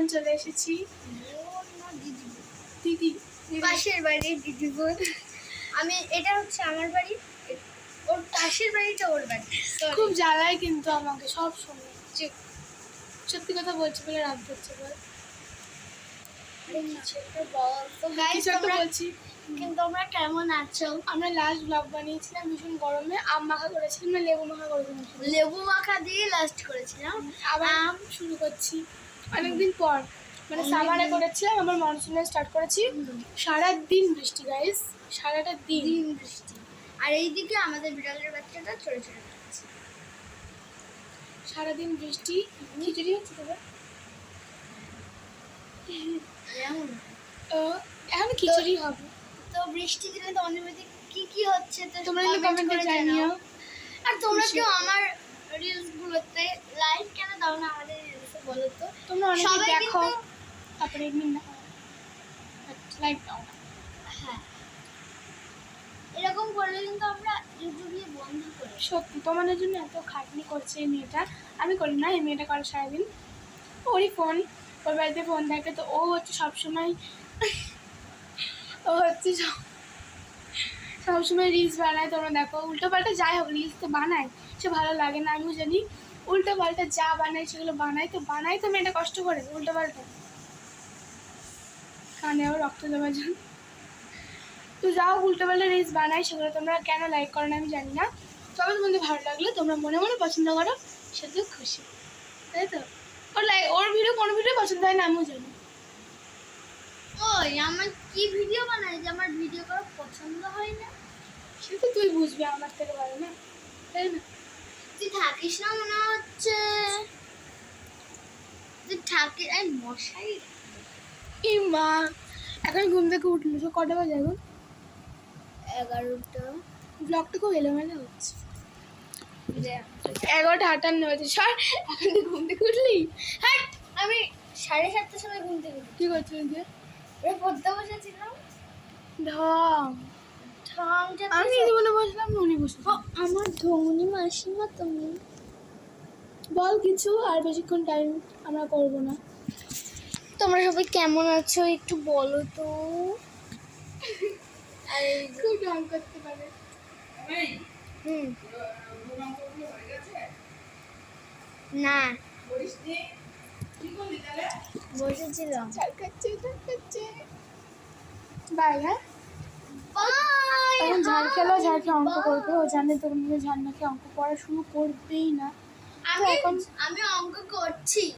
বোন চলে এসেছি। দিদি পাশের বাড়ির দিদি বোন। আমি এটা হচ্ছে আমার বাড়ি, ওর পাশের বাড়িটা ওর বাড়ি। খুব জ্বালায় কিন্তু আমাকে সব সময়। সত্যি কথা বলছি বলে রাগ করছে বল। বলছি কিন্তু তোমরা কেমন আছো? আমরা লাস্ট ব্লগ বানিয়েছিলাম ভীষণ গরমে, আম মাখা করেছিলাম না লেবু মাখা করেছিলাম। লেবু মাখা দিয়ে লাস্ট করেছিলাম। আবার আম শুরু করছি অনেকদিন পর, মানে সামারে করেছিলাম, আবার মনসুনে স্টার্ট করেছি। সারাদিন বৃষ্টি গাইস, সারাটা দিন বৃষ্টি। আর এইদিকে আমাদের বিড়ালের বাচ্চাটা ছোট ছোট যাচ্ছে। সারাদিন বৃষ্টি। খিচুড়ি হচ্ছে তো এখন খিচুড়ি হবে। তো বৃষ্টি দিলে তো অনুভূতি কি কি হচ্ছে তো তোমরা কিন্তু কমেন্টে জানিও। আর তোমরা কেউ আমার রিলস গুলোতে লাইক কেন দাও না আমাদের রিলসে বলো তো? তোমরা অনেকে দেখো তারপরে এমনি না লাইক দাও না। হ্যাঁ, এরকম করলে কিন্তু আমরা ইউটিউবে বন্ধ করি। সত্যি তোমাদের জন্য এত খাটনি করছে এই মেয়েটা, আমি করি না, এই মেয়েটা করে সারাদিন। ওরই ফোন, ওর বাড়িতে ফোন থাকে, তো ও হচ্ছে সবসময় ও হচ্ছে সবসময় রিলস বানায়। তোমরা দেখো উল্টো পাল্টা যাই হোক রিলস তো বানায়, সে ভালো লাগে না আমিও জানি। উল্টো পাল্টা যা বানায় সেগুলো বানাই তো মেয়েটা কষ্ট করে উল্টো পাল্টা কানেও রক্ত দেওয়ার জন্য। তো যাও উল্টো পাল্টা রিলস বানাই, সেগুলো তোমরা কেন লাইক করো না আমি জানি না। তবে তোমাদের ভালো লাগলো, তোমরা মনে মনে পছন্দ করো, সেটা খুশি, তাই তো? ওর ভিডিও কোনো ভিডিও পছন্দ হয় না আমিও জানি। ওই আমার কি ভিডিও বানাই যে আমার ভিডিও করা পছন্দ হয় না? সেটা তুই বুঝবি আমার থেকে ভালো না, তাই না? তুই থাকিস না মনে হচ্ছে, তুই থাকি এই মশাই। এই মা এখন ঘুম থেকে উঠলো, তো কটা বাজে এখন? 11টা। ব্লগটা খুব এলোমেলো হচ্ছে। 11টা 58 হয়েছে। সর, এখন তুই ঘুম থেকে উঠলি? হ্যাঁ, আমি 7:30টার সময় ঘুম থেকে উঠি। কি করছিস যে? ওই পড়তে বসেছিলাম। ঢং আমি জীবনে বসলাম না, উনি বসে। আমার ধৌনি মাসিমা তুমি বল কিছু, আর বেশিক্ষণ টাইম আমরা করবো না। তোমরা সবাই কেমন আছো একটু বলো তো। আর খুব ঢং করতে পারে। না বসেছিলাম। বাই। হ্যাঁ এখন ঝাড় খেলো, ঝাড় খেয়ে অঙ্ক করবে। ও জানে তোর মধ্যে ঝাড় না খেয়ে অঙ্ক পড়া শুরু করবেই না। আমি অঙ্ক করছি।